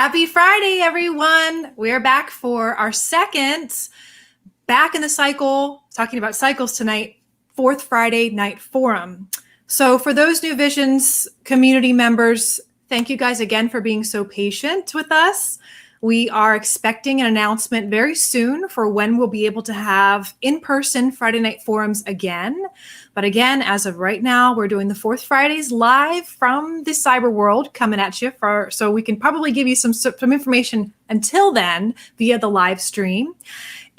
Happy Friday, everyone. We're back for our second Back in the Cycle, talking about cycles tonight, fourth Friday night forum. So for those New Visions community members, thank you guys again for being so patient with us. We are expecting an announcement very soon for when we'll be able to have in-person Friday night forums again. But again, as of right now, we're doing the fourth Fridays live from the cyber world coming at you so we can probably give you some information until then via the live stream.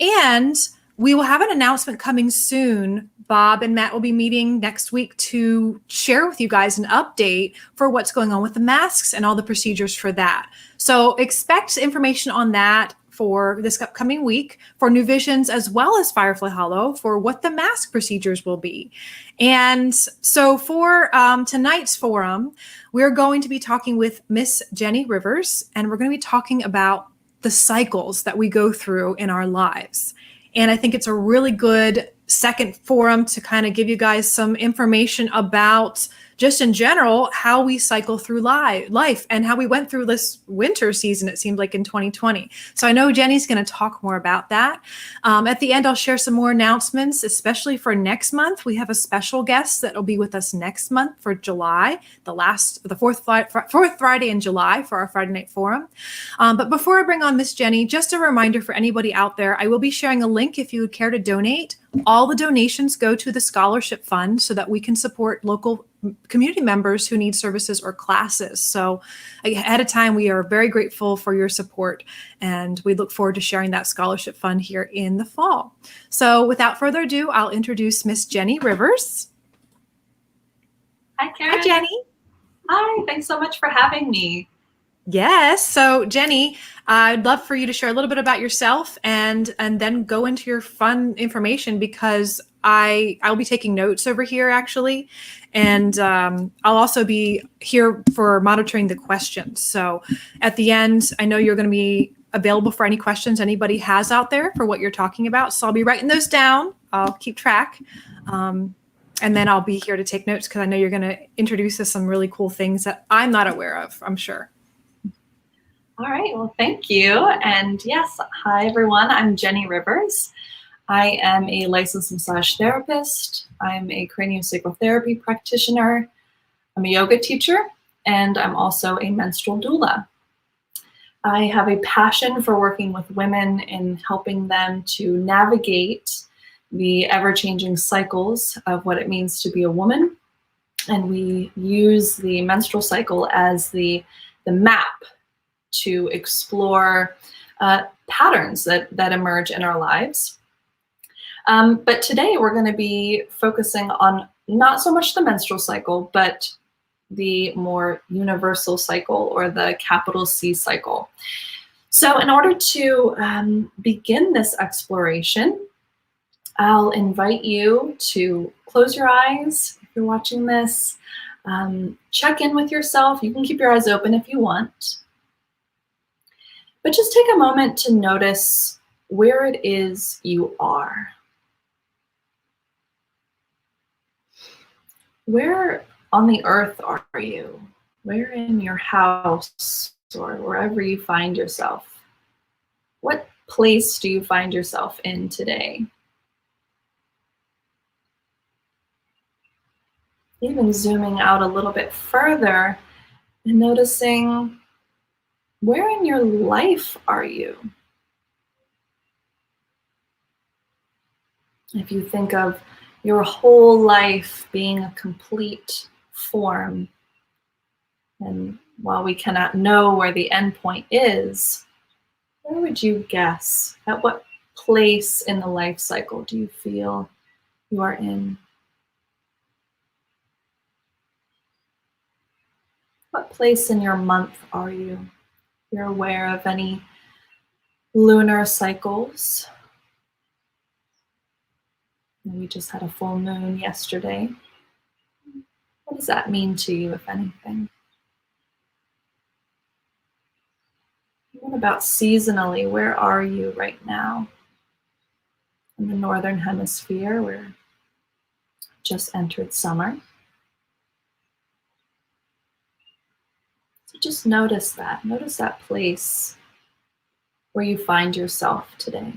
And we will have an announcement coming soon. Bob and Matt will be meeting next week to share with you guys an update for what's going on with the masks and all the procedures for that. So expect information on that for this upcoming week for New Visions as well as Firefly Hollow for what the mask procedures will be. And so for tonight's forum, we're going to be talking with Miss Jenny Rivers, and we're going to be talking about the cycles that we go through in our lives. And I think it's a really good second forum to kind of give you guys some information about just in general how we cycle through life and how we went through this winter season, it seemed like in 2020. So I know Jenny's going to talk more about that. At the end, I'll share some more announcements, especially for next month. We have a special guest that will be with us next month for July, the fourth Friday in July for our Friday night forum. But before I bring on Miss Jenny, just a reminder for anybody out there, I will be sharing a link if you would care to donate. All the donations go to the scholarship fund so that we can support local community members who need services or classes. So ahead of time, we are very grateful for your support, and we look forward to sharing that scholarship fund here in the fall. So without further ado, I'll introduce Miss Jenny Rivers. Hi, Karen. Hi, Jenny. Hi, thanks so much for having me. Yes. So Jenny, I'd love for you to share a little bit about yourself and then go into your fun information, because I'll be taking notes over here actually. And I'll also be here for monitoring the questions. So at the end, I know you're going to be available for any questions anybody has out there for what you're talking about. So I'll be writing those down. I'll keep track. And then I'll be here to take notes because I know you're going to introduce us some really cool things that I'm not aware of, I'm sure. All right, well, thank you. And yes, hi everyone, I'm Jenny Rivers. I am a licensed massage therapist. I'm a craniosacral practitioner. I'm a yoga teacher, and I'm also a menstrual doula. I have a passion for working with women in helping them to navigate the ever-changing cycles of what it means to be a woman. And we use the menstrual cycle as the map to explore patterns that emerge in our lives. But today we're going to be focusing on not so much the menstrual cycle, but the more universal cycle, or the capital C cycle. So in order to begin this exploration, I'll invite you to close your eyes if you're watching this. Check in with yourself. You can keep your eyes open if you want. But just take a moment to notice where it is you are. Where on the earth are you? Where in your house or wherever you find yourself? What place do you find yourself in today? Even zooming out a little bit further and noticing, where in your life are you? If you think of your whole life being a complete form, and while we cannot know where the end point is, where would you guess? At what place in the life cycle do you feel you are in? What place in your month are you? You're aware of any lunar cycles. We just had a full moon yesterday. What does that mean to you, if anything? What about seasonally? Where are you right now? In the Northern Hemisphere, we're just entered summer. So just notice that. Notice that place where you find yourself today.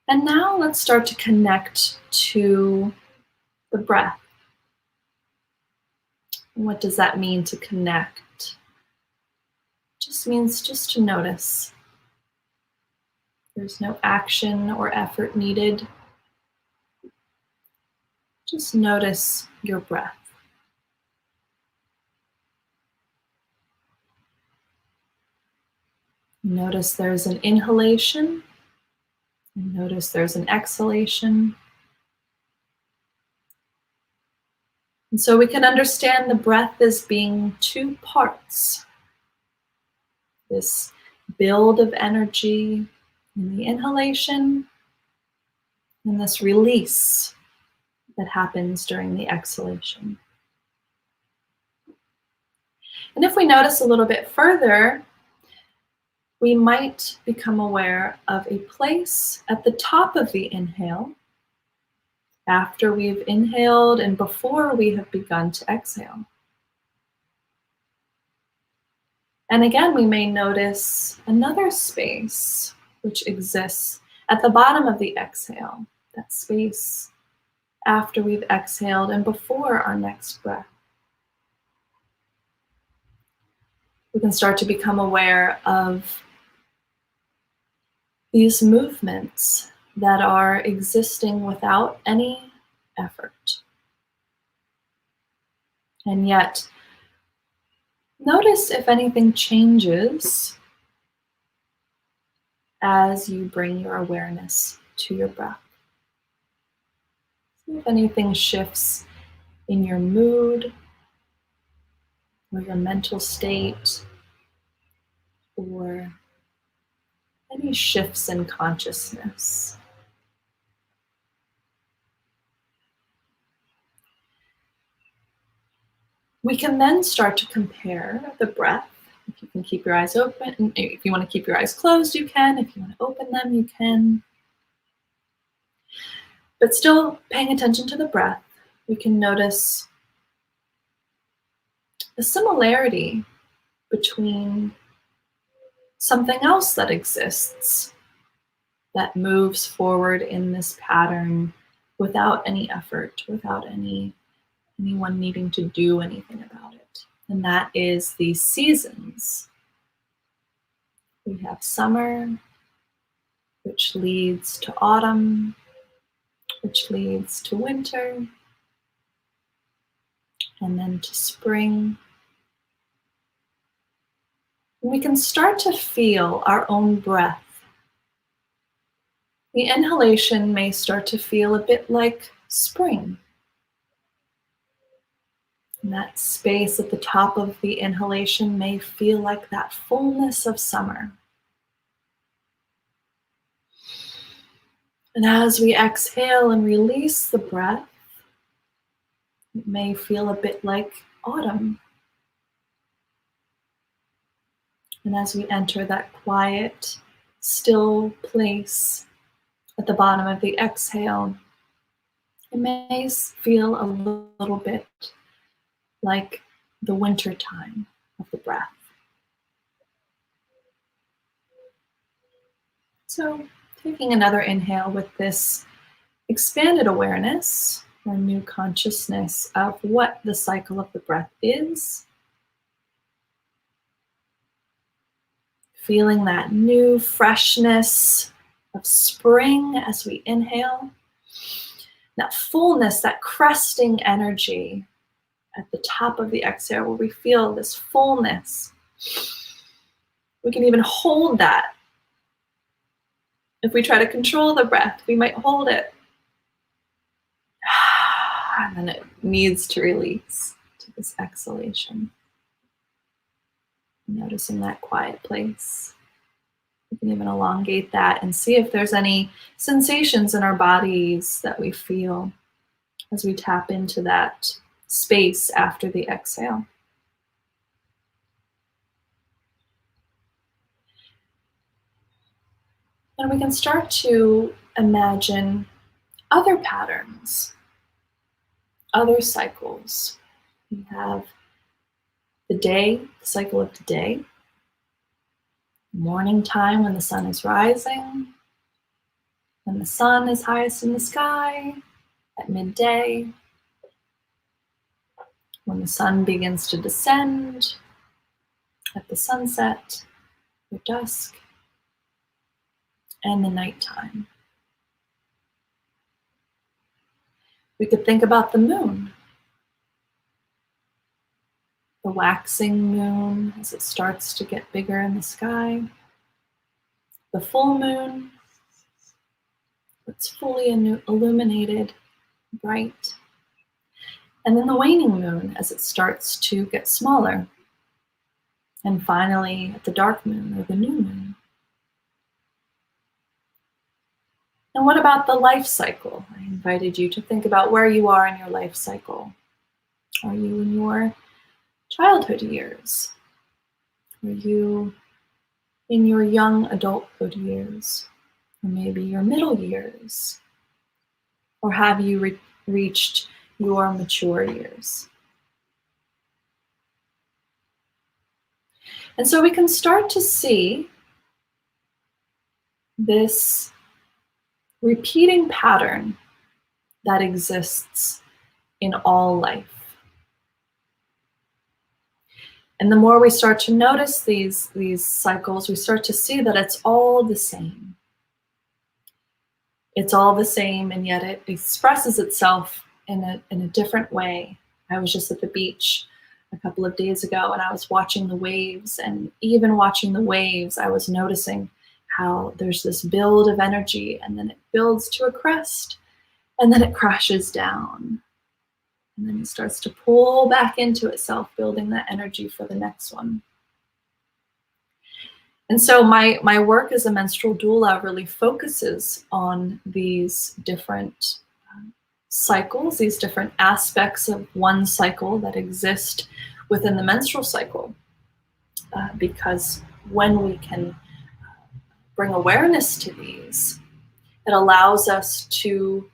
And now let's start to connect to the breath. What does that mean to connect? Just means just to notice. There's no action or effort needed. Just notice your breath. Notice there's an inhalation, and notice there's an exhalation. And so we can understand the breath as being two parts. This build of energy in the inhalation, and this release that happens during the exhalation. And if we notice a little bit further, we might become aware of a place at the top of the inhale after we've inhaled and before we have begun to exhale. And again, we may notice another space which exists at the bottom of the exhale, that space after we've exhaled and before our next breath. We can start to become aware of these movements that are existing without any effort. And yet, notice if anything changes as you bring your awareness to your breath. See if anything shifts in your mood or your mental state or any shifts in consciousness. We can then start to compare the breath. If you can keep your eyes open, if you want to keep your eyes closed, you can. If you want to open them, you can. But still paying attention to the breath, we can notice a similarity between something else that exists that moves forward in this pattern without any effort, without anyone needing to do anything about it. And that is the seasons. We have summer, which leads to autumn, which leads to winter, and then to spring. And we can start to feel our own breath. The inhalation may start to feel a bit like spring. And that space at the top of the inhalation may feel like that fullness of summer. And as we exhale and release the breath, it may feel a bit like autumn. And as we enter that quiet, still place at the bottom of the exhale, it may feel a little bit like the winter time of the breath. So taking another inhale with this expanded awareness or new consciousness of what the cycle of the breath is. Feeling that new freshness of spring as we inhale. That fullness, that cresting energy at the top of the exhale where we feel this fullness. We can even hold that. If we try to control the breath, we might hold it. And then it needs to release to this exhalation. Noticing that quiet place. We can even elongate that and see if there's any sensations in our bodies that we feel as we tap into that space after the exhale. And we can start to imagine other patterns, other cycles. We have the day, the cycle of the day, morning time when the sun is rising, when the sun is highest in the sky, at midday, when the sun begins to descend, at the sunset, or dusk, and the nighttime. We could think about the moon, the waxing moon as it starts to get bigger in the sky, the full moon, it's fully illuminated, bright, and then the waning moon as it starts to get smaller, and finally at the dark moon or the new moon. And what about the life cycle? I invited you to think about where you are in your life cycle. Are you in your childhood years? Are you in your young adulthood years? Or maybe your middle years? Or have you reached your mature years? And so we can start to see this repeating pattern that exists in all life. And the more we start to notice these cycles, we start to see that it's all the same. It's all the same, and yet it expresses itself in a different way. I was just at the beach a couple of days ago, and I was watching the waves, and even watching the waves, I was noticing how there's this build of energy, and then it builds to a crest, and then it crashes down. And then it starts to pull back into itself, building that energy for the next one. And so my work as a menstrual doula really focuses on these different cycles, these different aspects of one cycle that exist within the menstrual cycle. Because when we can bring awareness to these, it allows us to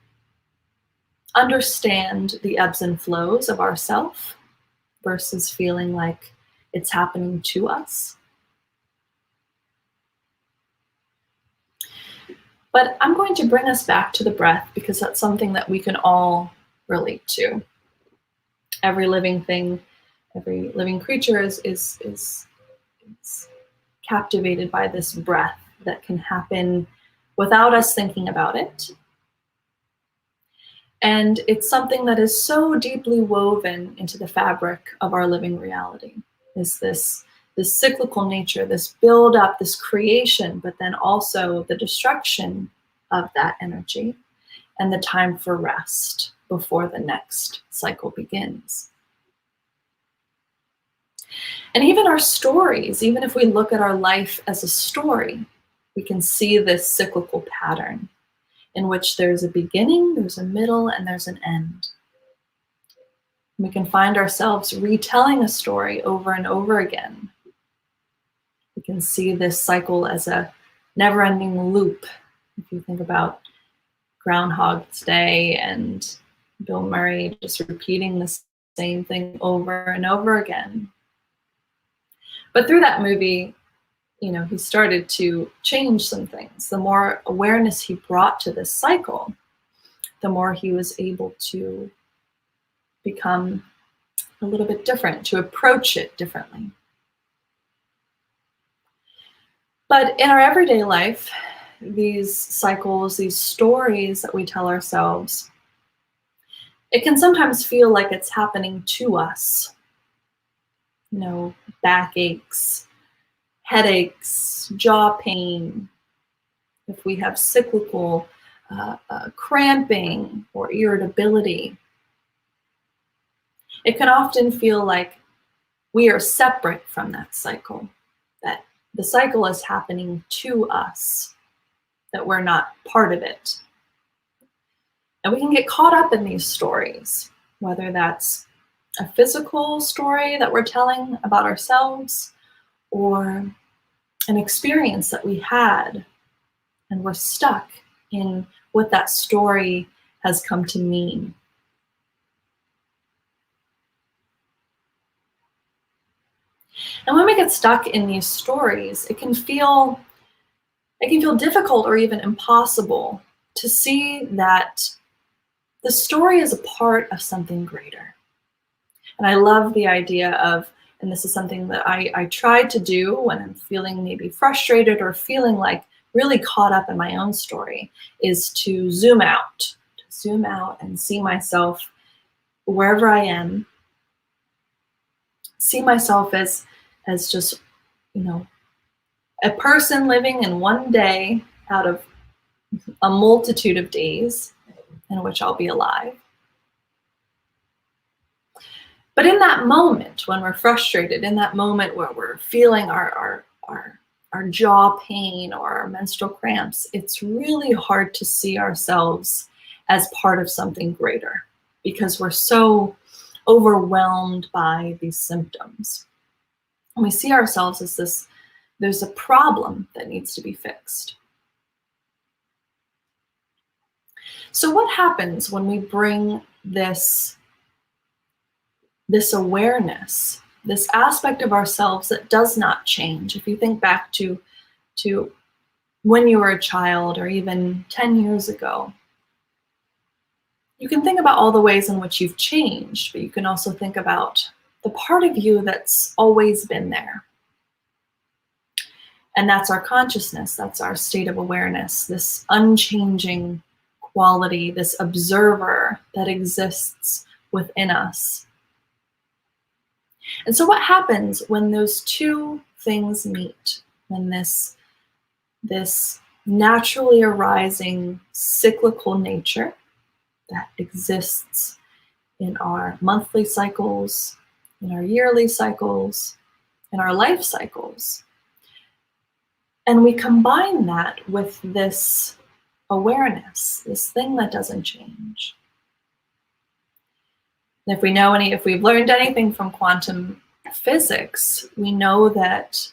understand the ebbs and flows of ourself versus feeling like it's happening to us. But I'm going to bring us back to the breath because that's something that we can all relate to. Every living thing, every living creature is captivated by this breath that can happen without us thinking about it. And it's something that is so deeply woven into the fabric of our living reality, is this cyclical nature, this build up, this creation, but then also the destruction of that energy and the time for rest before the next cycle begins. And even our stories, even if we look at our life as a story, we can see this cyclical pattern in which there's a beginning, there's a middle, and there's an end. We can find ourselves retelling a story over and over again. We can see this cycle as a never-ending loop. If you think about Groundhog's Day and Bill Murray just repeating the same thing over and over again. But through that movie, he started to change some things. The more awareness he brought to this cycle, the more he was able to become a little bit different, to approach it differently. But in our everyday life, these cycles, these stories that we tell ourselves, it can sometimes feel like it's happening to us. Backaches, headaches, jaw pain, if we have cyclical cramping or irritability. It can often feel like we are separate from that cycle, that the cycle is happening to us, that we're not part of it. And we can get caught up in these stories, whether that's a physical story that we're telling about ourselves or an experience that we had, and we're stuck in what that story has come to mean. And when we get stuck in these stories, it can feel difficult or even impossible to see that the story is a part of something greater. And I love the idea of, and this is something that I try to do when I'm feeling maybe frustrated or feeling like really caught up in my own story, is to zoom out and see myself wherever I am, see myself as just, a person living in one day out of a multitude of days in which I'll be alive. But in that moment when we're frustrated, in that moment where we're feeling our jaw pain or our menstrual cramps, it's really hard to see ourselves as part of something greater because we're so overwhelmed by these symptoms. And we see ourselves as this, there's a problem that needs to be fixed. So what happens when we bring this awareness, this aspect of ourselves that does not change? If you think back to when you were a child or even 10 years ago, you can think about all the ways in which you've changed, but you can also think about the part of you that's always been there. And that's our consciousness, that's our state of awareness, this unchanging quality, this observer that exists within us. And so what happens when those two things meet, when this naturally arising cyclical nature that exists in our monthly cycles, in our yearly cycles, in our life cycles, and we combine that with this awareness, this thing that doesn't change? And if we've learned anything from quantum physics, we know that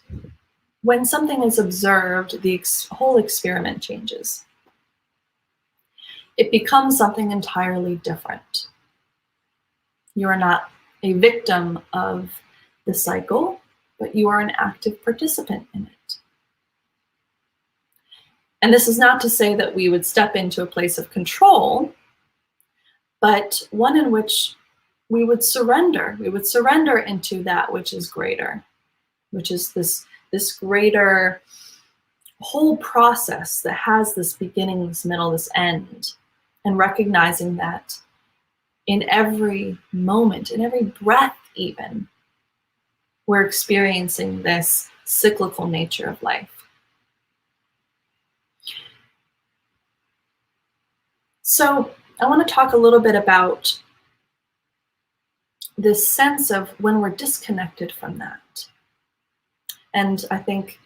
when something is observed, the whole experiment changes. It becomes something entirely different. You are not a victim of the cycle, but you are an active participant in it. And this is not to say that we would step into a place of control, but one in which we would surrender. We would surrender into that which is greater, which is this greater whole process that has this beginning, this middle, this end, and recognizing that in every moment, in every breath even, we're experiencing this cyclical nature of life. So I want to talk a little bit about this sense of when we're disconnected from that. And I think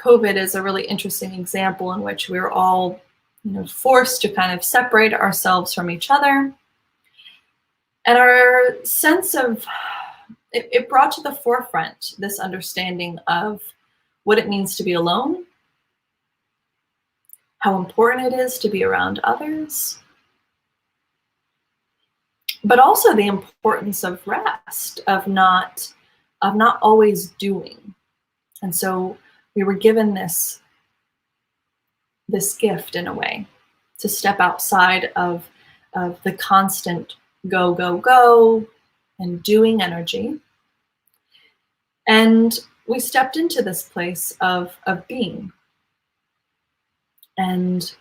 COVID is a really interesting example in which we're all, forced to kind of separate ourselves from each other. And our sense of, it brought to the forefront this understanding of what it means to be alone, how important it is to be around others, but also the importance of rest, of not always doing. And so we were given this gift in a way to step outside of the constant go, go, go and doing energy. And we stepped into this place of being. And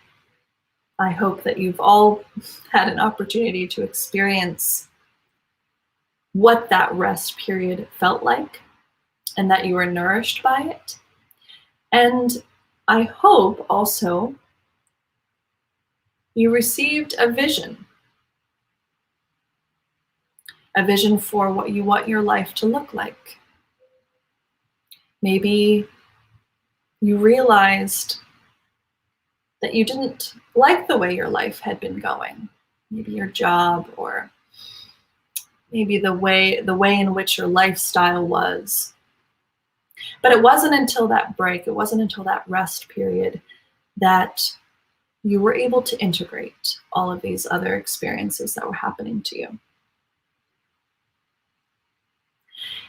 I hope that you've all had an opportunity to experience what that rest period felt like and that you were nourished by it. And I hope also you received a vision for what you want your life to look like. Maybe you realized that you didn't like the way your life had been going. Maybe your job, or maybe the way in which your lifestyle was. But it wasn't until that break, it wasn't until that rest period that you were able to integrate all of these other experiences that were happening to you.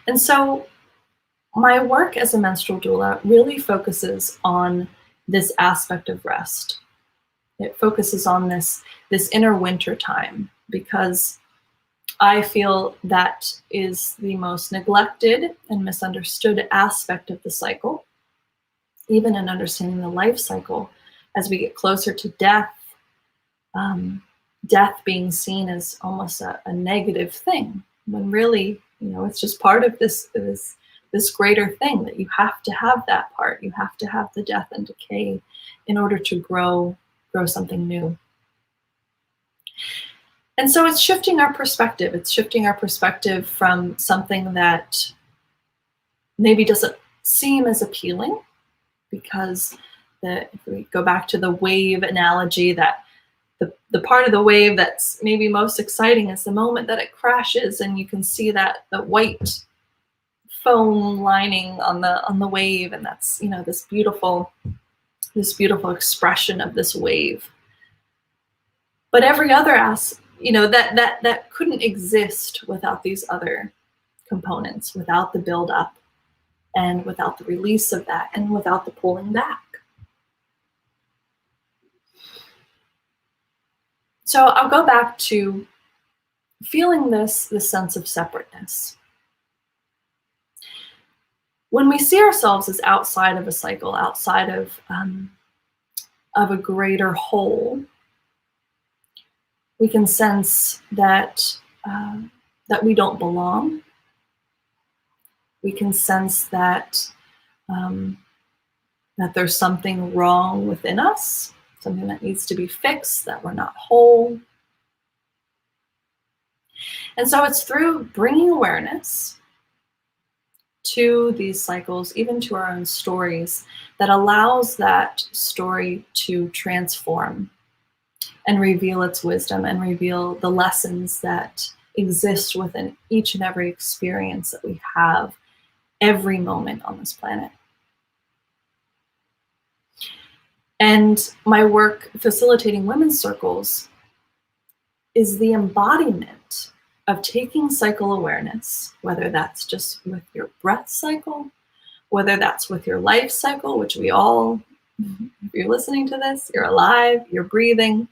And so my work as a menstrual doula really focuses on this aspect of rest. It focuses on this inner winter time, because I feel that is the most neglected and misunderstood aspect of the cycle, even in understanding the life cycle. As we get closer to death, death being seen as almost a negative thing, when really, it's just part of this greater thing, that you have to have that part. You have to have the death and decay in order to grow something new. And so it's shifting our perspective. It's shifting our perspective from something that maybe doesn't seem as appealing, because if we go back to the wave analogy, that the part of the wave that's maybe most exciting is the moment that it crashes, and you can see that the white foam lining on the wave, and that's this beautiful expression of this wave. But every other that couldn't exist without these other components, without the buildup, and without the release of that, and without the pulling back. So I'll go back to feeling this sense of separateness. When we see ourselves as outside of a cycle, outside of a greater whole, we can sense that we don't belong. We can sense that there's something wrong within us, something that needs to be fixed, that we're not whole. And so it's through bringing awareness to these cycles, even to our own stories, that allows that story to transform and reveal its wisdom, and reveal the lessons that exist within each and every experience that we have every moment on this planet. And my work facilitating women's circles is the embodiment of taking cycle awareness, whether that's just with your breath cycle, whether that's with your life cycle, which we all, if you're listening to this, you're alive, you're breathing.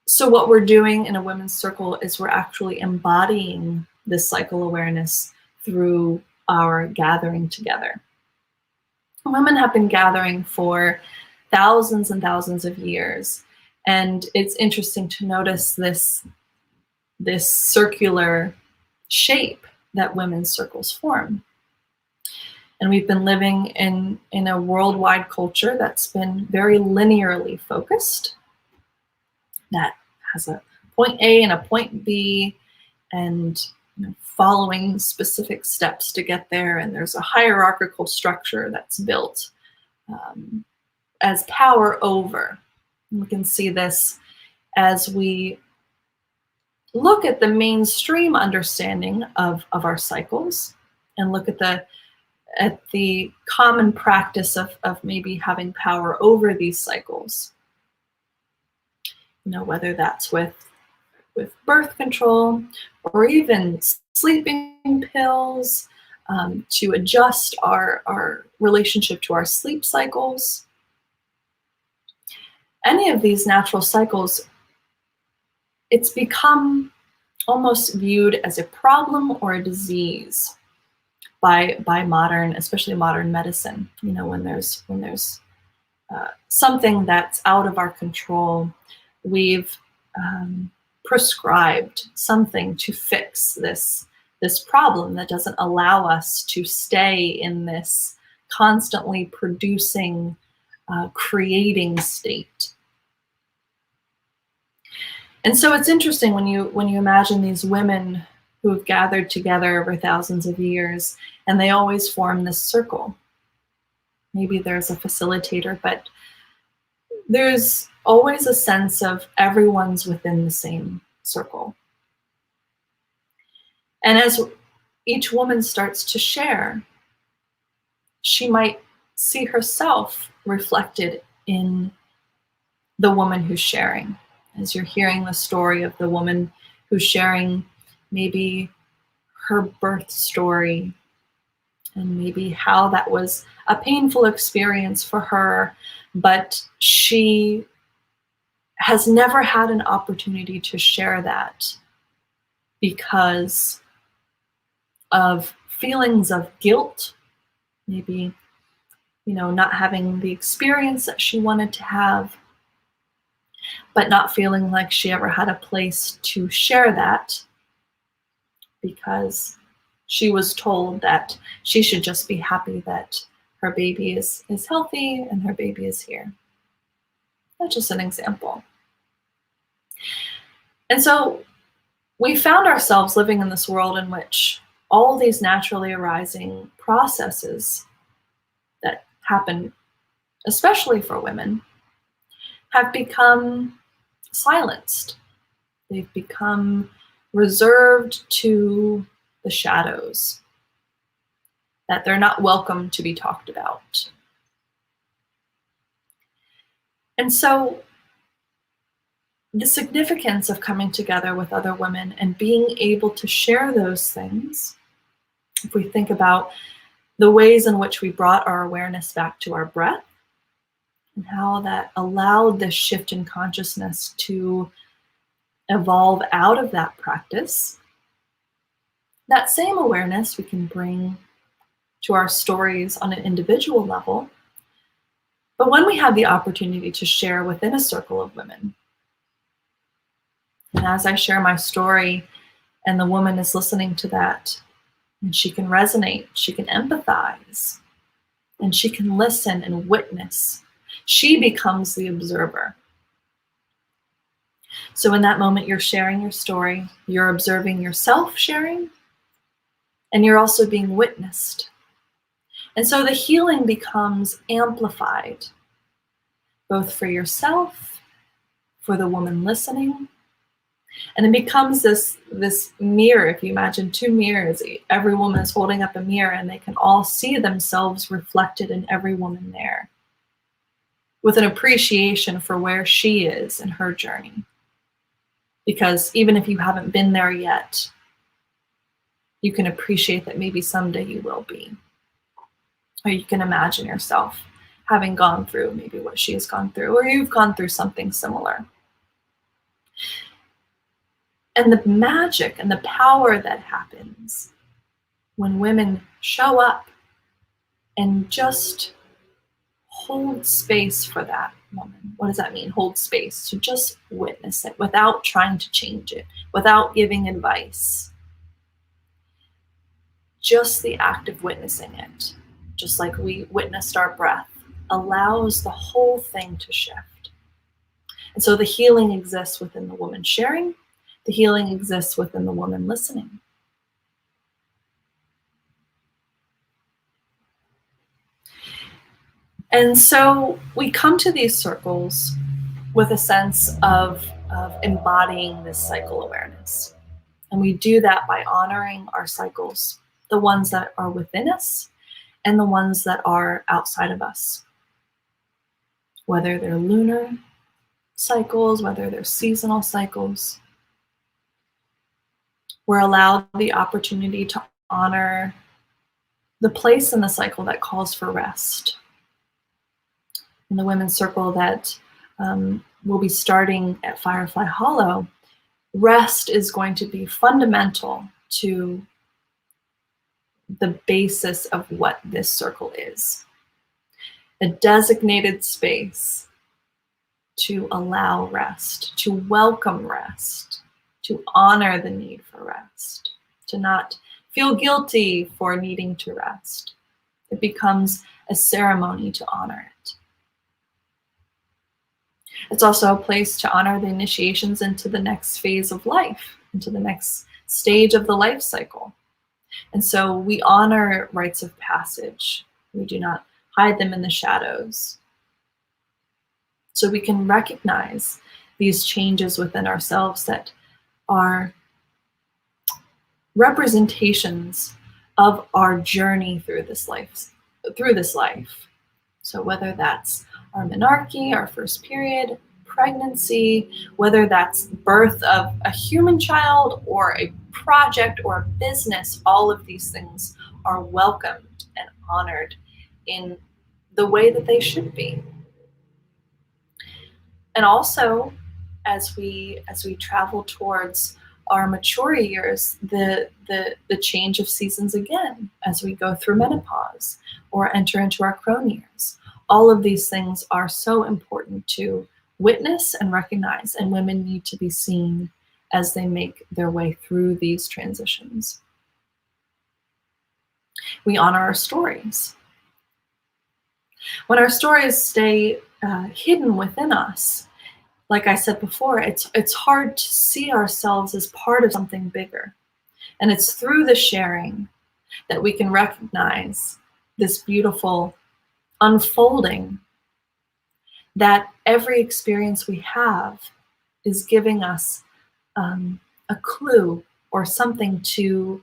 So what we're doing in a women's circle is we're actually embodying this cycle awareness through our gathering together. Women have been gathering for thousands and thousands of years, and it's interesting to notice this circular shape that women's circles form. And we've been living in a worldwide culture that's been very linearly focused, that has a point A and a point B, and following specific steps to get there. And there's a hierarchical structure that's built as power over. And we can see this as we look at the mainstream understanding of our cycles, and look at the common practice of maybe having power over these cycles. Whether that's with birth control, or even sleeping pills, to adjust our relationship to our sleep cycles. Any of these natural cycles, it's become almost viewed as a problem or a disease by modern, especially modern medicine. When there's something that's out of our control, we've prescribed something to fix this problem that doesn't allow us to stay in this constantly producing, creating state. And so it's interesting when you imagine these women who have gathered together over thousands of years, and they always form this circle. Maybe there's a facilitator, but there's always a sense of everyone's within the same circle. And as each woman starts to share, she might see herself reflected in the woman who's sharing. As you're hearing the story of the woman who's sharing maybe her birth story, and maybe how that was a painful experience for her, but she has never had an opportunity to share that because of feelings of guilt, maybe, not having the experience that she wanted to have, but not feeling like she ever had a place to share that because she was told that she should just be happy that her baby is healthy and her baby is here. That's just an example. And so we found ourselves living in this world in which all these naturally arising processes that happen, especially for women, have become silenced. They've become reserved to the shadows, that they're not welcome to be talked about. And so the significance of coming together with other women and being able to share those things, if we think about the ways in which we brought our awareness back to our breath and how that allowed this shift in consciousness to evolve out of that practice, that same awareness we can bring to our stories on an individual level. But when we have the opportunity to share within a circle of women, and as I share my story and the woman is listening to that, and she can resonate, she can empathize, and she can listen and witness, she becomes the observer. So in that moment, you're sharing your story, you're observing yourself sharing, and you're also being witnessed. And so the healing becomes amplified, both for yourself, for the woman listening, and it becomes this mirror. If you imagine two mirrors, every woman is holding up a mirror and they can all see themselves reflected in every woman there, with an appreciation for where she is in her journey. Because even if you haven't been there yet, you can appreciate that maybe someday you will be. Or you can imagine yourself having gone through maybe what she has gone through, or you've gone through something similar. And the magic and the power that happens when women show up and just hold space for that woman. What does that mean? Hold space, to just witness it without trying to change it, without giving advice. Just the act of witnessing it, just like we witnessed our breath, allows the whole thing to shift. And so the healing exists within the woman sharing. The healing exists within the woman listening. And so we come to these circles with a sense of embodying this cycle awareness. And we do that by honoring our cycles, the ones that are within us and the ones that are outside of us. Whether they're lunar cycles, whether they're seasonal cycles, we're allowed the opportunity to honor the place in the cycle that calls for rest. In the women's circle that will be starting at Firefly Hollow, rest is going to be fundamental to the basis of what this circle is. A designated space to allow rest, to welcome rest, to honor the need for rest, to not feel guilty for needing to rest. It becomes a ceremony to honor it. It's also a place to honor the initiations into the next phase of life, into the next stage of the life cycle. And so we honor rites of passage. We do not hide them in the shadows. So we can recognize these changes within ourselves that are representations of our journey through this life. So whether that's our menarche, our first period, pregnancy, whether that's birth of a human child or a project or a business, all of these things are welcomed honored in the way that they should be. And also, as we travel towards our mature years, the change of seasons again as we go through menopause or enter into our crone years. All of these things are so important to witness and recognize, and women need to be seen as they make their way through these transitions. We honor our stories. When our stories stay hidden within us, like I said before, it's hard to see ourselves as part of something bigger. And it's through the sharing that we can recognize this beautiful unfolding, that every experience we have is giving us a clue or something to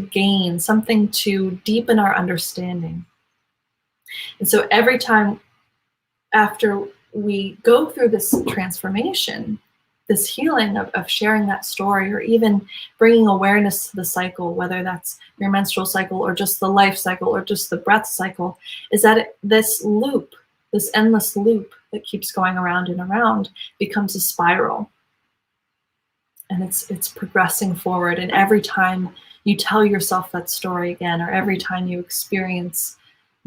gain, something to deepen our understanding. And so every time after we go through this transformation, this healing of sharing that story, or even bringing awareness to the cycle, whether that's your menstrual cycle or just the life cycle or just the breath cycle, is that this loop, this endless loop that keeps going around and around, becomes a spiral. And it's progressing forward. And every time you tell yourself that story again, or every time you experience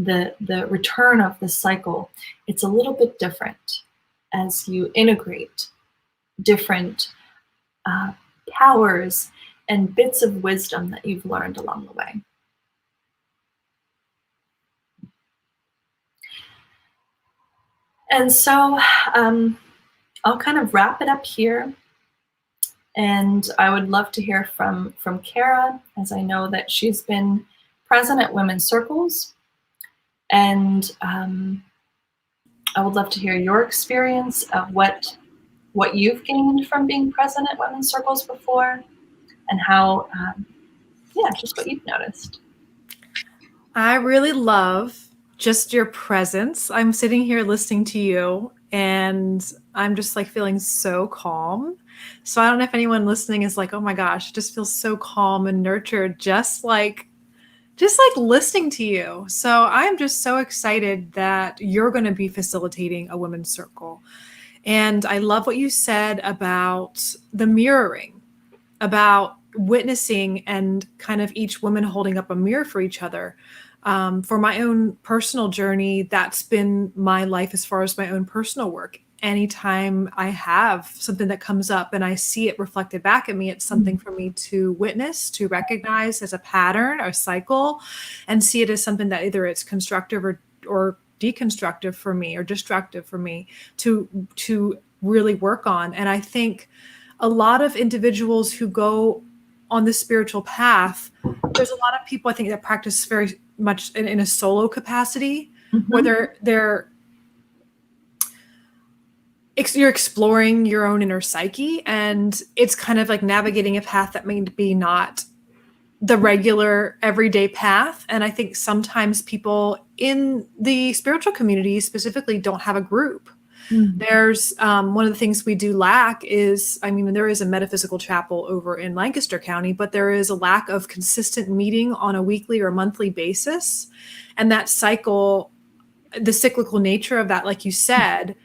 the return of this cycle, it's a little bit different as you integrate different powers and bits of wisdom that you've learned along the way. And so I'll kind of wrap it up here. And I would love to hear from Kara, as I know that she's been present at women's circles. And I would love to hear your experience of what you've gained from being present at women's circles before, and how, just what you've noticed. I really love just your presence. I'm sitting here listening to you, and I'm just like feeling so calm. So I don't know if anyone listening is like, oh my gosh, it just feels so calm and nurtured, just like listening to you. So I'm just so excited that you're going to be facilitating a women's circle. And I love what you said about the mirroring, about witnessing and kind of each woman holding up a mirror for each other. For my own personal journey, that's been my life as far as my own personal work. Anytime I have something that comes up and I see it reflected back at me, it's something for me to witness, to recognize as a pattern, a cycle, and see it as something that either it's constructive or deconstructive for me, or destructive for me to really work on. And I think a lot of individuals who go on the spiritual path, there's a lot of people I think that practice very much in a solo capacity, where you're exploring your own inner psyche, and it's kind of like navigating a path that may be not the regular everyday path. And I think sometimes people in the spiritual community specifically don't have a group. There's one of the things we do lack is, there is a metaphysical chapel over in Lancaster County, but there is a lack of consistent meeting on a weekly or monthly basis. And that cycle, the cyclical nature of that, like you said,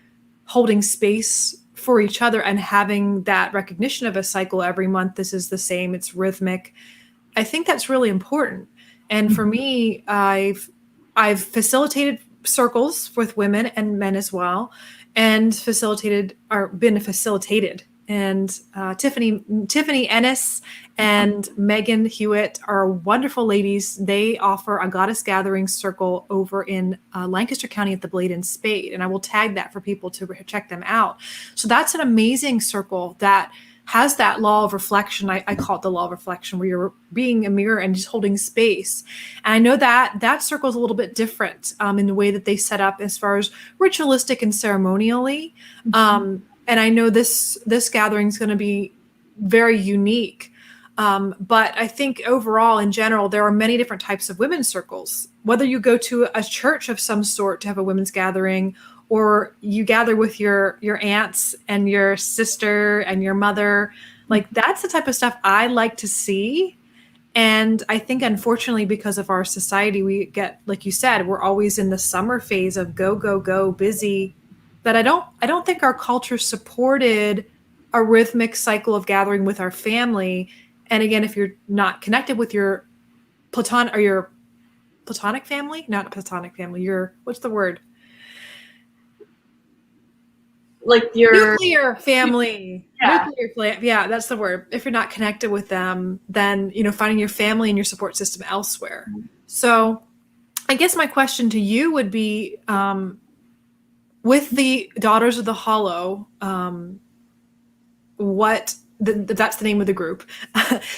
holding space for each other and having that recognition of a cycle every month, this is the same, it's rhythmic. I think that's really important. And for me, I've facilitated circles with women and men as well, and been facilitated. And Tiffany Ennis and Megan Hewitt are wonderful ladies. They offer a goddess gathering circle over in Lancaster County at the Blade and Spade. And I will tag that for people to check them out. So that's an amazing circle that has that law of reflection. I call it the law of reflection, where you're being a mirror and just holding space. And I know that circle is a little bit different in the way that they set up as far as ritualistic and ceremonially. And I know this gathering is going to be very unique. But I think overall, in general, there are many different types of women's circles. Whether you go to a church of some sort to have a women's gathering, or you gather with your aunts and your sister and your mother, like that's the type of stuff I like to see. And I think, unfortunately, because of our society, we get, like you said, we're always in the summer phase of go, go, go, busy. That I don't think our culture supported a rhythmic cycle of gathering with our family. And again, if you're not connected with your platonic family, not platonic family, your, what's the word? Like your, Nuclear family. yeah. Yeah, that's the word. If you're not connected with them, then, finding your family and your support system elsewhere. So I guess my question to you would be, with the Daughters of the Hollow, that's the name of the group.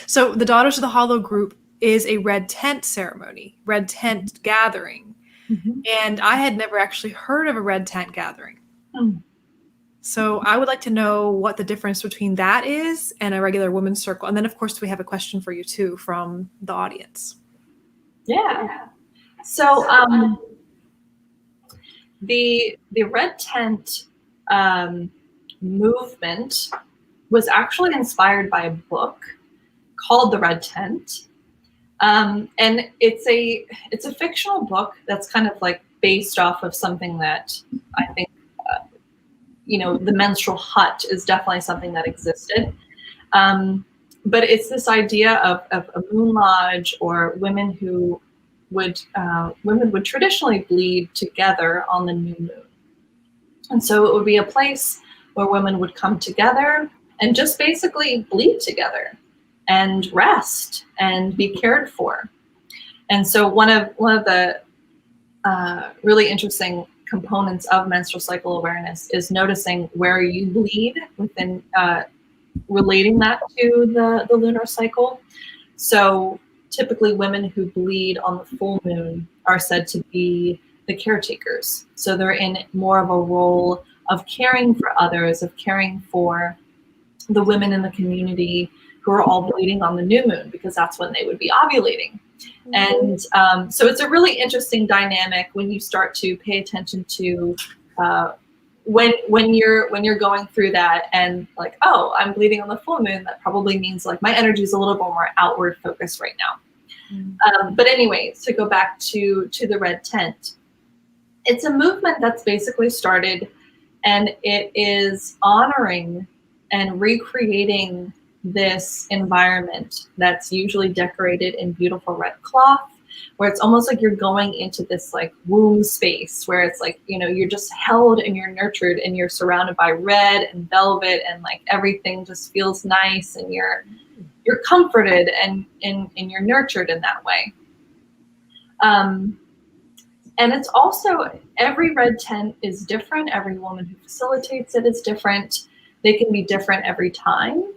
So the Daughters of the Hollow group is a red tent ceremony, red tent gathering. Mm-hmm. And I had never actually heard of a red tent gathering. Mm. So I would like to know what the difference between that is and a regular women's circle. And then, of course, we have a question for you, too, from the audience. Yeah. So the red tent movement was actually inspired by a book called The Red Tent. And it's a fictional book that's kind of like based off of something that I think, the menstrual hut is definitely something that existed. But it's this idea of a moon lodge, or women would traditionally bleed together on the new moon. And so it would be a place where women would come together and just basically bleed together and rest and be cared for. And so one of the really interesting components of menstrual cycle awareness is noticing where you bleed within, relating that to the lunar cycle. So typically women who bleed on the full moon are said to be the caretakers. So they're in more of a role of caring for others, of caring for the women in the community who are all bleeding on the new moon, because that's when they would be ovulating. And so it's a really interesting dynamic when you start to pay attention to when you're going through that, and like, oh, I'm bleeding on the full moon. That probably means like my energy is a little bit more outward focused right now. But anyways, to go back to the red tent, it's a movement that's basically started, and it is honoring and recreating this environment that's usually decorated in beautiful red cloth, where it's almost like you're going into this like womb space where it's like, you're just held and you're nurtured and you're surrounded by red and velvet, and like everything just feels nice, and you're comforted and you're nurtured in that way. And it's also, every red tent is different. Every woman who facilitates it is different. They can be different every time.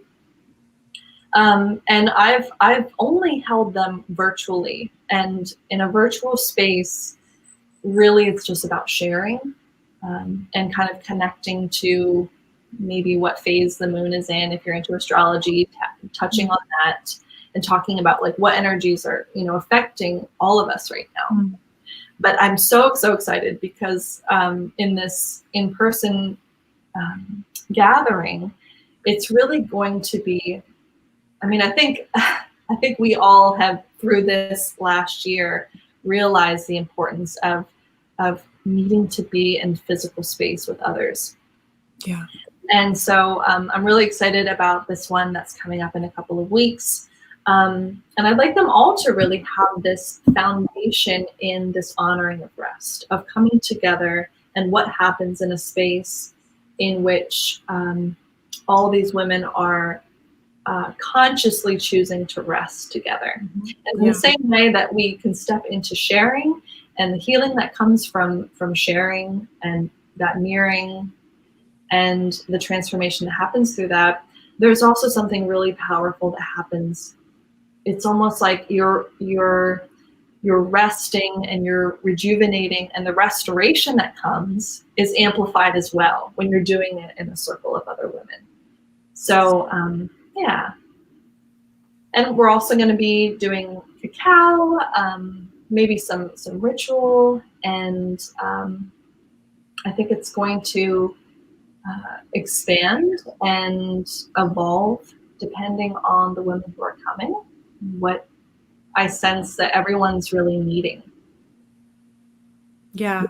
And I've only held them virtually, and in a virtual space, really it's just about sharing, and kind of connecting to maybe what phase the moon is in, if you're into astrology, touching on that and talking about like what energies are, affecting all of us right now. But I'm so excited because in this in-person gathering, it's really going to be, I think we all have, through this last year, realized the importance of needing to be in physical space with others. Yeah. And so I'm really excited about this one that's coming up in a couple of weeks. And I'd like them all to really have this foundation in this honoring of rest, of coming together, and what happens in a space in which all these women are consciously choosing to rest together. And in the same way that we can step into sharing and the healing that comes from sharing, and that mirroring and the transformation that happens through that, there's also something really powerful that happens. It's almost like you're resting and you're rejuvenating, and the restoration that comes is amplified as well when you're doing it in a circle of other women. So yeah. And we're also going to be doing cacao, maybe some ritual, and I think it's going to expand and evolve depending on the women who are coming, what I sense that everyone's really needing. Yeah.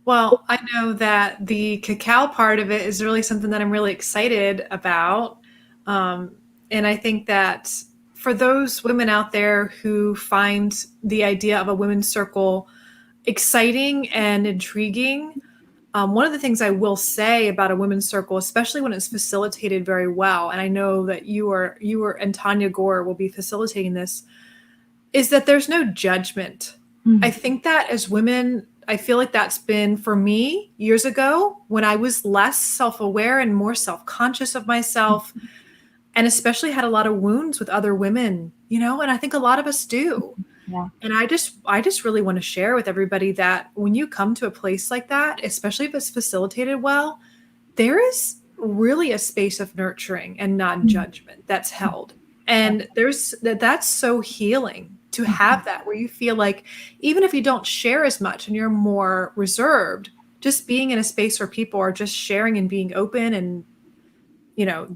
Well, I know that the cacao part of it is really something that I'm really excited about. Um, and I think that for those women out there who find the idea of a women's circle exciting and intriguing, one of the things I will say about a women's circle, especially when it's facilitated very well, and I know that you and Tanya Gore will be facilitating this, is that there's no judgment. I think that as women, I feel like that's been for me years ago when I was less self-aware and more self-conscious of myself, and especially had a lot of wounds with other women, and I think a lot of us do. Yeah. And I just really want to share with everybody that when you come to a place like that, especially if it's facilitated well, there is really a space of nurturing and non-judgment that's held. And that's so healing to have that, where you feel like even if you don't share as much and you're more reserved, just being in a space where people are just sharing and being open and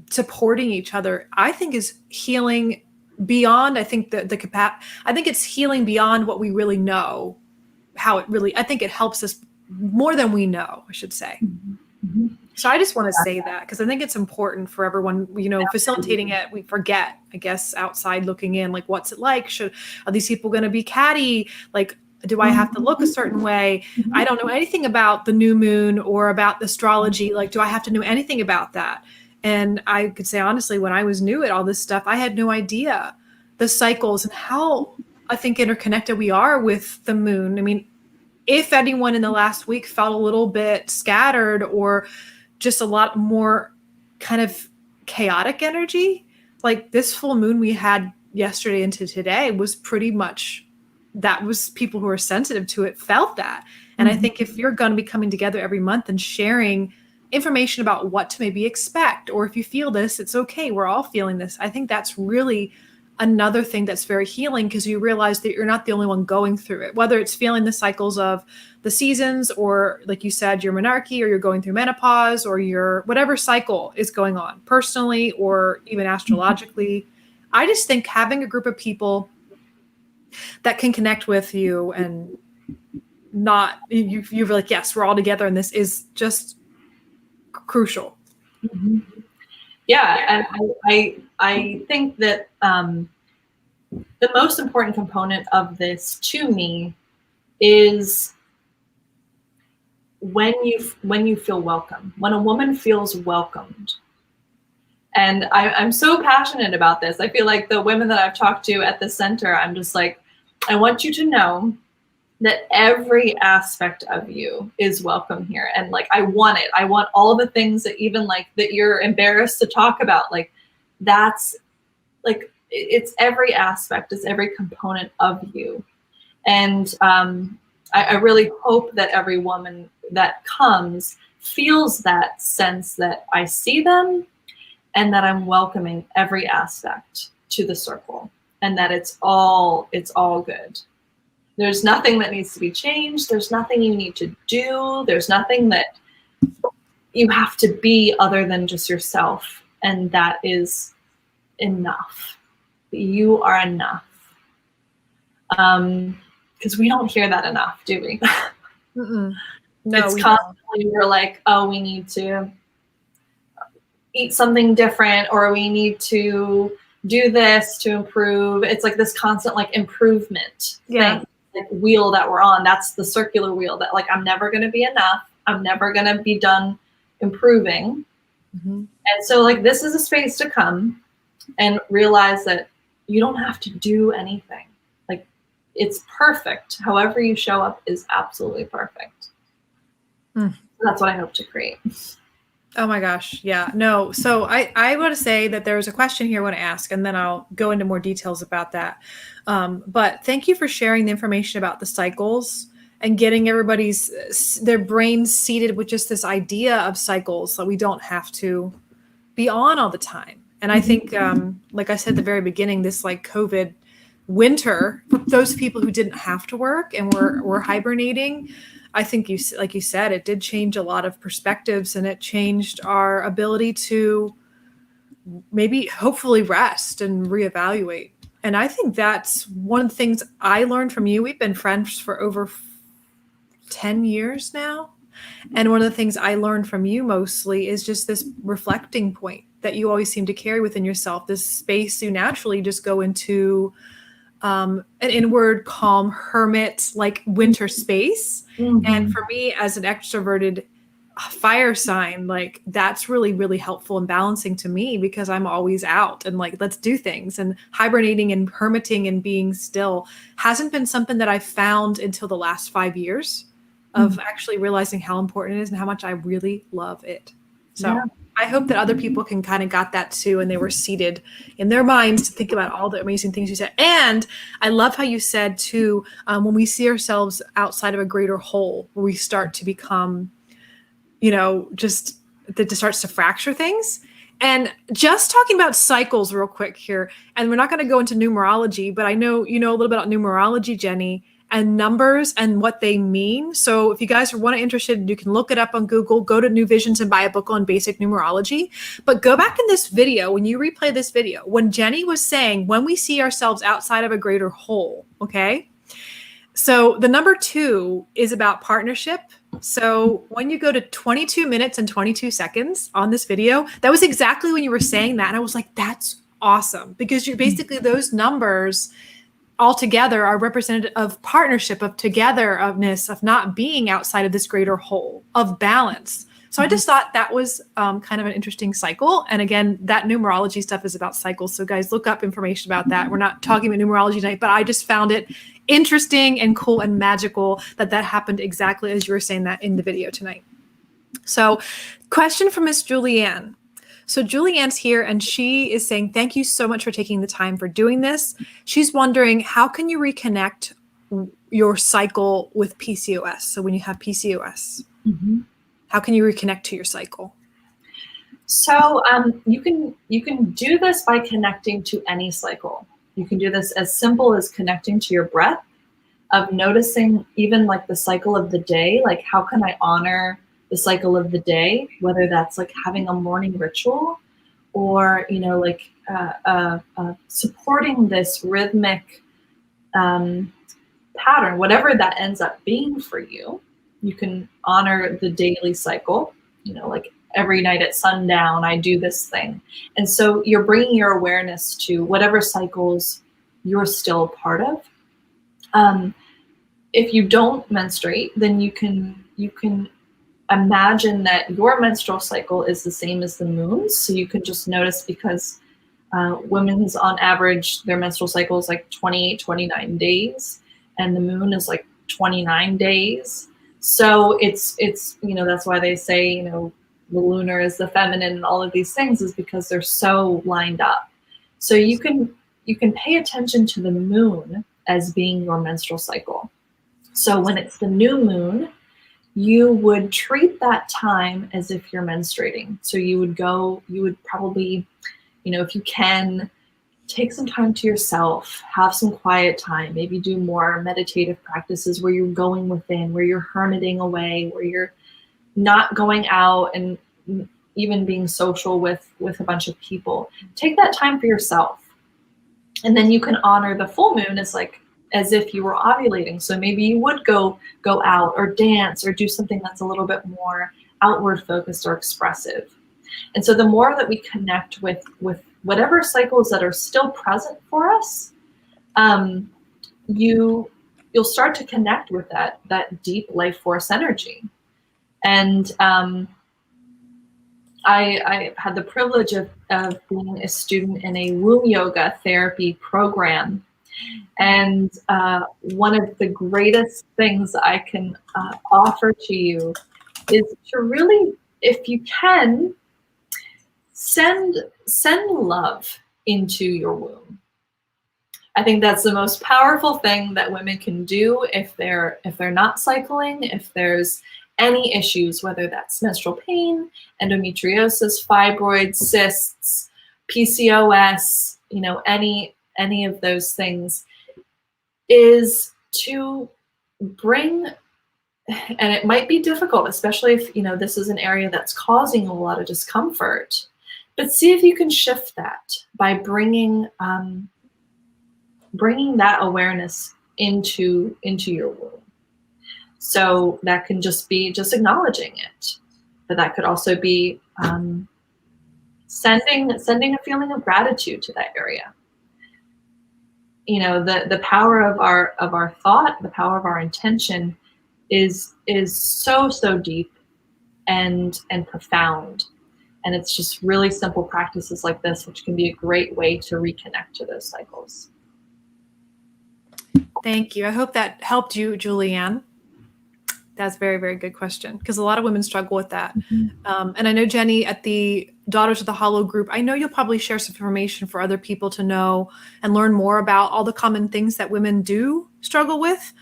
supporting each other, I think is healing beyond, I think I think it's healing beyond what we really know, I think it helps us more than we know, I should say. Mm-hmm. So I just want to say that because I think it's important for everyone, facilitating it. We forget, I guess, outside looking in, like, what's it like? Are these people going to be catty? Like, do I have to look a certain way? I don't know anything about the new moon or about astrology. Like, do I have to know anything about that? And I could say, honestly, when I was new at all this stuff, I had no idea the cycles and how I think interconnected we are with the moon. I mean, if anyone in the last week felt a little bit scattered or just a lot more kind of chaotic energy, like this full moon we had yesterday into today was pretty much, that was people who are sensitive to it felt that. And I think if you're going to be coming together every month and sharing information about what to maybe expect, or if you feel this, it's okay, we're all feeling this. I think that's really another thing that's very healing, because you realize that you're not the only one going through it, whether it's feeling the cycles of the seasons, or like you said, your menarche, or you're going through menopause, or your whatever cycle is going on personally or even astrologically. I just think having a group of people that can connect with you and not, you're like, yes, we're all together, and this is just crucial. Mm-hmm. Yeah, and I think that the most important component of this to me is when you feel welcome, when a woman feels welcomed. And I'm so passionate about this. I feel like the women that I've talked to at the center, I'm just like, I want you to know that every aspect of you is welcome here. And like, I want it. I want all the things that even like that you're embarrassed to talk about. Like, that's like, it's every aspect, it's every component of you. And I really hope that every woman that comes feels that sense that I see them and that I'm welcoming every aspect to the circle, and that it's all good. There's nothing that needs to be changed. There's nothing you need to do. There's nothing that you have to be other than just yourself. And that is enough. You are enough. Because we don't hear that enough, do we? No, it's constantly we're like, oh, we need to eat something different, or we need to do this to improve. It's like this constant like improvement thing, like wheel that we're on. That's the circular wheel that like, I'm never going to be enough. I'm never going to be done improving. And so like, this is a space to come and realize that you don't have to do anything. Like, it's perfect. However you show up is absolutely perfect. That's what I hope to create. Oh my gosh. Yeah, no. So I want to say that there's a question here I want to ask, and then I'll go into more details about that. But thank you for sharing the information about the cycles and getting their brains seated with just this idea of cycles, so we don't have to be on all the time. And I think, like I said at the very beginning, this like COVID winter, for those people who didn't have to work and were hibernating, I think like you said, it did change a lot of perspectives, and it changed our ability to maybe hopefully rest and reevaluate. And I think that's one of the things I learned from you. We've been friends for over 10 years now. And one of the things I learned from you mostly is just this reflecting point that you always seem to carry within yourself, this space you naturally just go into, an inward, calm hermit, like winter space. Mm-hmm. And for me, as an extroverted fire sign, like that's really, really helpful and balancing to me because I'm always out and like, let's do things. And hibernating and hermiting and being still hasn't been something that I found until the last 5 years of actually realizing how important it is and how much I really love it. So yeah. I hope that other people can kind of got that too. And they were seated in their minds to think about all the amazing things you said. And I love how you said too, when we see ourselves outside of a greater whole, where we start to become, just that starts to fracture things. And just talking about cycles real quick here, and we're not going to go into numerology, but I know you know a little bit about numerology, Jenny, and numbers and what they mean. So if you guys are interested, you can look it up on Google, go to New Visions and buy a book on basic numerology. But go back in this video, when you replay this video, when Jenny was saying, when we see ourselves outside of a greater whole, okay? So the number 2 is about partnership. So when you go to 22 minutes and 22 seconds on this video, that was exactly when you were saying that. And I was like, that's awesome. Because you're basically those numbers altogether are representative of partnership, of togetherness, of not being outside of this greater whole, of balance. So I just thought that was kind of an interesting cycle. And again, that numerology stuff is about cycles. So guys, look up information about that. We're not talking about numerology tonight, but I just found it interesting and cool and magical that happened exactly as you were saying that in the video tonight. So question from Miss Julianne. So Julianne's here and she is saying, thank you so much for taking the time for doing this. She's wondering, how can you reconnect your cycle with PCOS? So when you have PCOS, how can you reconnect to your cycle? So you can do this by connecting to any cycle. You can do this as simple as connecting to your breath, of noticing even like the cycle of the day, like how can I honor the cycle of the day, whether that's like having a morning ritual or, supporting this rhythmic pattern, whatever that ends up being for you. You can honor the daily cycle, like every night at sundown, I do this thing. And so you're bringing your awareness to whatever cycles you're still a part of. If you don't menstruate, then you can imagine that your menstrual cycle is the same as the moon's. So you can just notice, because women's on average, their menstrual cycle is like 28, 29 days, and the moon is like 29 days. So it's that's why they say, the lunar is the feminine and all of these things, is because they're so lined up. So you can pay attention to the moon as being your menstrual cycle. So when it's the new moon, you would treat that time as if you're menstruating. So you would probably, if you can, take some time to yourself, have some quiet time, maybe do more meditative practices where you're going within, where you're hermiting away, where you're not going out and even being social with a bunch of people. Take that time for yourself. And then you can honor the full moon as if you were ovulating. So maybe you would go out or dance or do something that's a little bit more outward focused or expressive. And so the more that we connect with whatever cycles that are still present for us, you'll start to connect with that deep life force energy. And I had the privilege of being a student in a womb yoga therapy program. And one of the greatest things I can offer to you is to really, if you can, send love into your womb. I think that's the most powerful thing that women can do if they're not cycling, if there's any issues, whether that's menstrual pain, endometriosis, fibroids, cysts, PCOS, any of those things, is to bring, and it might be difficult, especially if this is an area that's causing a lot of discomfort, but see if you can shift that by bringing bringing that awareness into your womb. So that can just be just acknowledging it, but that could also be sending a feeling of gratitude to that area. You know, the power of our thought, the power of our intention is so deep and profound. And it's just really simple practices like this, which can be a great way to reconnect to those cycles. Thank you. I hope that helped you, Julianne. That's a very, very good question, because a lot of women struggle with that. And I know, Jenny, at the Daughters of the Hollow group, I know you'll probably share some information for other people to know and learn more about all the common things that women do struggle with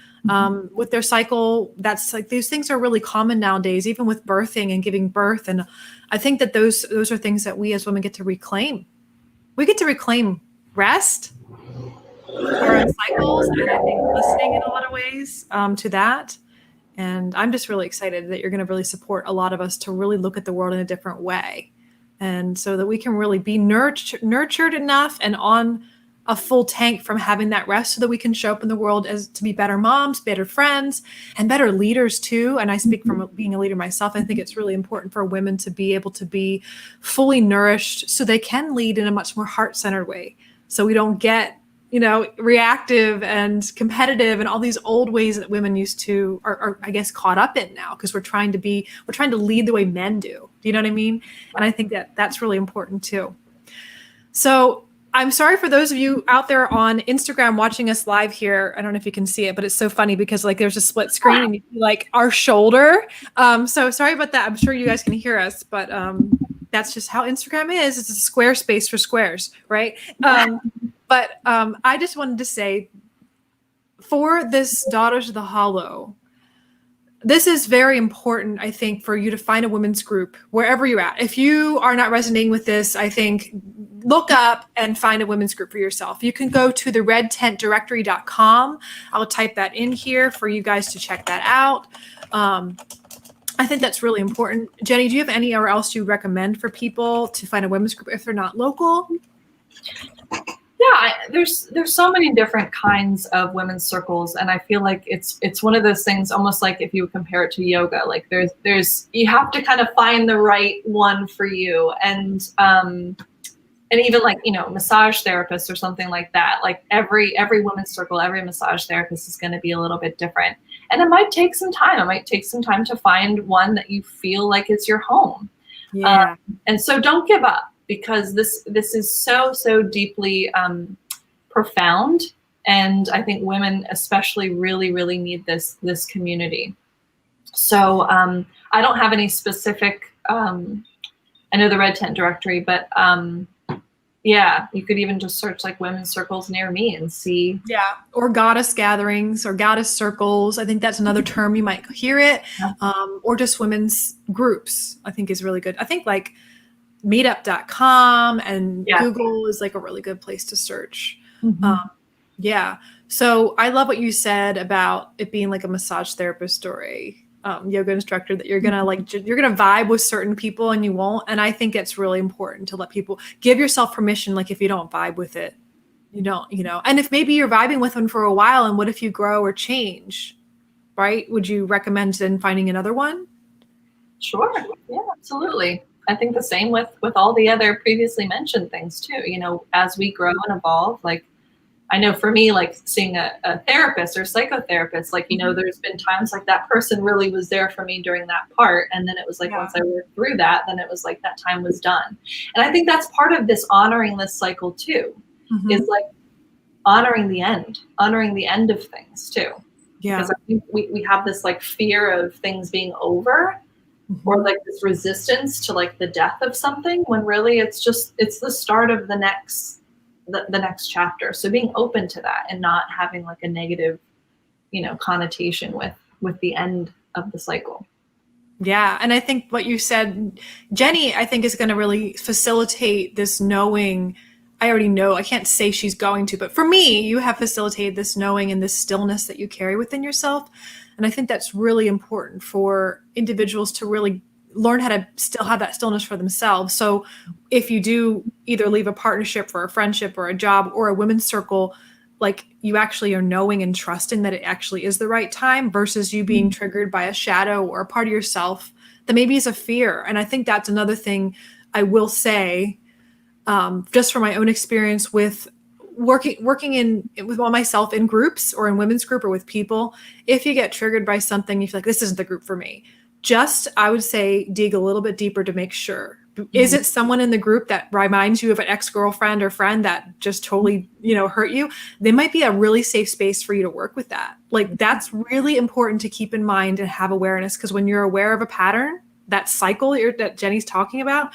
their cycle. That's like, these things are really common nowadays, even with birthing and giving birth. And I think that those are things that we as women get to reclaim. We get to reclaim rest, our own cycles, and I think listening in a lot of ways to that. And I'm just really excited that you're going to really support a lot of us to really look at the world in a different way. And so that we can really be nurtured enough and on a full tank from having that rest, so that we can show up in the world as to be better moms, better friends, and better leaders too. And I speak from being a leader myself. I think it's really important for women to be able to be fully nourished so they can lead in a much more heart-centered way. So we don't get, reactive and competitive and all these old ways that women used to are I guess caught up in now, because we're trying to lead the way men do. Do you know what I mean? And I think that that's really important too. So I'm sorry for those of you out there on Instagram watching us live here. I don't know if you can see it, but it's so funny because like there's a split screen and you see like our shoulder. So sorry about that. I'm sure you guys can hear us, but that's just how Instagram is. It's a square space for squares, right? But I just wanted to say, for this Daughters of the Hollow, this is very important, I think, for you to find a women's group wherever you're at. If you are not resonating with this, I think look up and find a women's group for yourself. You can go to the redtentdirectory.com. I'll type that in here for you guys to check that out. I think that's really important. Jenny, do you have anywhere else you recommend for people to find a women's group if they're not local? Yeah, there's so many different kinds of women's circles, and I feel like it's one of those things, almost like if you compare it to yoga, like there's you have to kind of find the right one for you, and even like massage therapists or something like that. Like every women's circle, every massage therapist is going to be a little bit different, and it might take some time. It might take some time to find one that you feel like is your home. Yeah. And so don't give up, because this is so deeply profound, and I think women especially really need this community. So I don't have any specific. I know the Red Tent Directory, but yeah, you could even just search like women's circles near me and see. Yeah, or goddess gatherings or goddess circles. I think that's another term you might hear it, or just women's groups. I think is really good. I think like meetup.com and Google is like a really good place to search. Yeah. So I love what you said about it being like a massage therapist or a yoga instructor, that you're going to you're going to vibe with certain people and you won't. And I think it's really important to let people give yourself permission. Like if you don't vibe with it, you don't, and if maybe you're vibing with them for a while, and what if you grow or change, right? Would you recommend then finding another one? Sure. Yeah, absolutely. I think the same with all the other previously mentioned things too. As we grow and evolve, like I know for me, like seeing a therapist or psychotherapist, like, there's been times like that person really was there for me during that part. And then it was like, once I worked through that, then it was like that time was done. And I think that's part of this honoring this cycle too, is like honoring the end of things too. Yeah. Because I think we have this like fear of things being over, or like this resistance to like the death of something, when really it's the start of the next chapter. So being open to that and not having like a negative, connotation with the end of the cycle. Yeah. And I think what you said, Jenny, I think is going to really facilitate this knowing. I already know, I can't say she's going to, but for me, you have facilitated this knowing and this stillness that you carry within yourself. And I think that's really important for individuals to really learn how to still have that stillness for themselves. So if you do either leave a partnership or a friendship or a job or a women's circle, like you actually are knowing and trusting that it actually is the right time versus you being triggered by a shadow or a part of yourself that maybe is a fear. And I think that's another thing I will say, just from my own experience with working in with myself in groups or in women's group or with people. If you get triggered by something, you feel like this isn't the group for me. Just, I would say, dig a little bit deeper to make sure. Is it someone in the group that reminds you of an ex-girlfriend or friend that just totally, hurt you? They might be a really safe space for you to work with that. Like, that's really important to keep in mind and have awareness, because when you're aware of a pattern, that cycle that Jenny's talking about,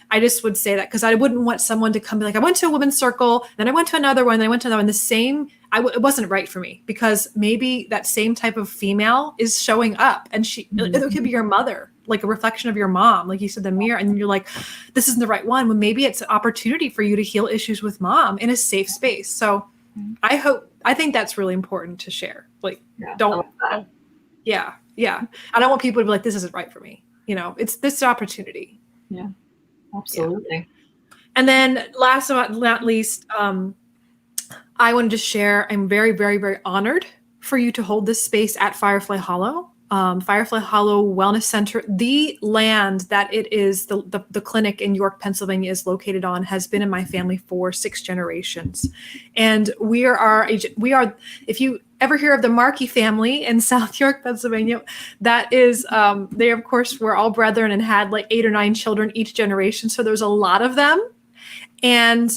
I just would say that because I wouldn't want someone to come be like, I went to a women's circle, then I went to another one, then I went to another one. It wasn't right for me, because maybe that same type of female is showing up, and it could be your mother, like a reflection of your mom, like you said, the mirror, and you're like, this isn't the right one. Well, maybe it's an opportunity for you to heal issues with mom in a safe space. So I think that's really important to share. Like, yeah. I don't want people to be like, this isn't right for me. It's this opportunity. Yeah. Absolutely. Yeah. And then last but not least, I wanted to share, I'm very, very, very honored for you to hold this space at Firefly Hollow. Firefly Hollow Wellness Center, the land that it is, the clinic in York, Pennsylvania is located on, has been in my family for 6 generations. And we are, if you ever hear of the Markey family in South York, Pennsylvania, that is, they of course were all brethren and had like 8 or 9 children each generation. So there's a lot of them. And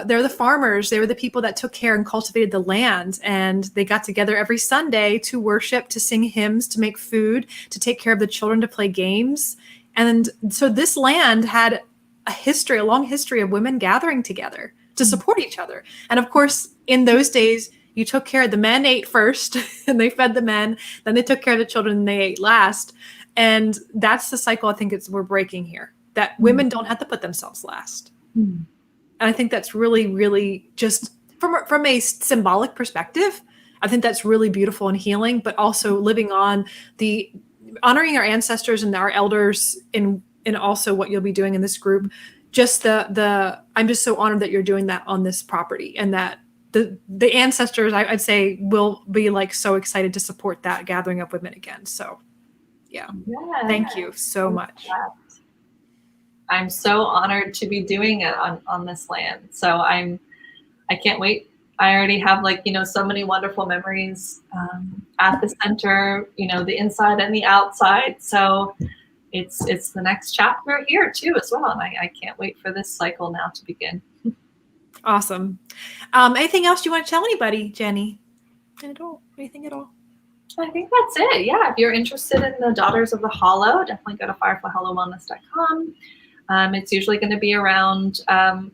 they're the farmers. They were the people that took care and cultivated the land. And they got together every Sunday to worship, to sing hymns, to make food, to take care of the children, to play games. And so this land had a long history of women gathering together to support each other. And of course, in those days, you took care of the men, ate first, and they fed the men. Then they took care of the children, and they ate last. And that's the cycle I think we're breaking here, that women don't have to put themselves last. And I think that's really, really, just from a symbolic perspective, I think that's really beautiful and healing, but also living on honoring our ancestors and our elders in also what you'll be doing in this group. Just I'm just so honored that you're doing that on this property, and that the ancestors, I'd say, will be like so excited to support that gathering of women again. So yeah. Thank you so much. I'm so honored to be doing it on this land. So I can't wait. I already have so many wonderful memories at the center, the inside and the outside. So it's the next chapter here too as well. And I can't wait for this cycle now to begin. Awesome. Anything else you want to tell anybody, Jenny? Anything at all? I think that's it. Yeah. If you're interested in the Daughters of the Hollow, definitely go to fireflyhollowwellness.com. It's usually going to be around,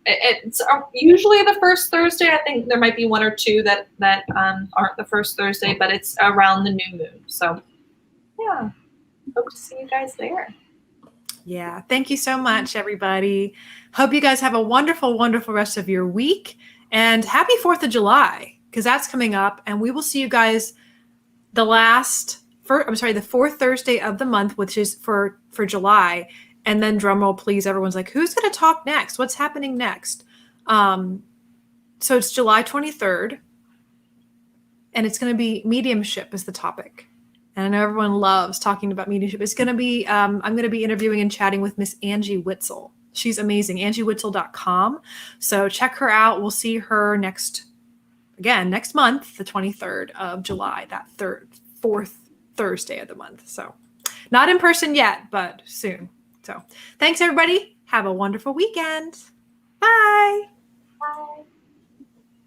it's usually the first Thursday. I think there might be 1 or 2 that aren't the first Thursday, but it's around the new moon. So yeah, hope to see you guys there. Yeah. Thank you so much, everybody. Hope you guys have a wonderful, wonderful rest of your week, and happy 4th of July, because that's coming up, and we will see you guys the 4th Thursday of the month, which is for July. And then drum roll, please. Everyone's like, who's going to talk next? What's happening next? So it's July 23rd, and it's going to be mediumship is the topic. And I know everyone loves talking about mediumship. It's going to be, I'm going to be interviewing and chatting with Miss Angie Witzel. She's amazing, angiewitzel.com. So check her out. We'll see her next month, the 23rd of July, that 4th Thursday of the month. So not in person yet, but soon. So thanks, everybody. Have a wonderful weekend. Bye.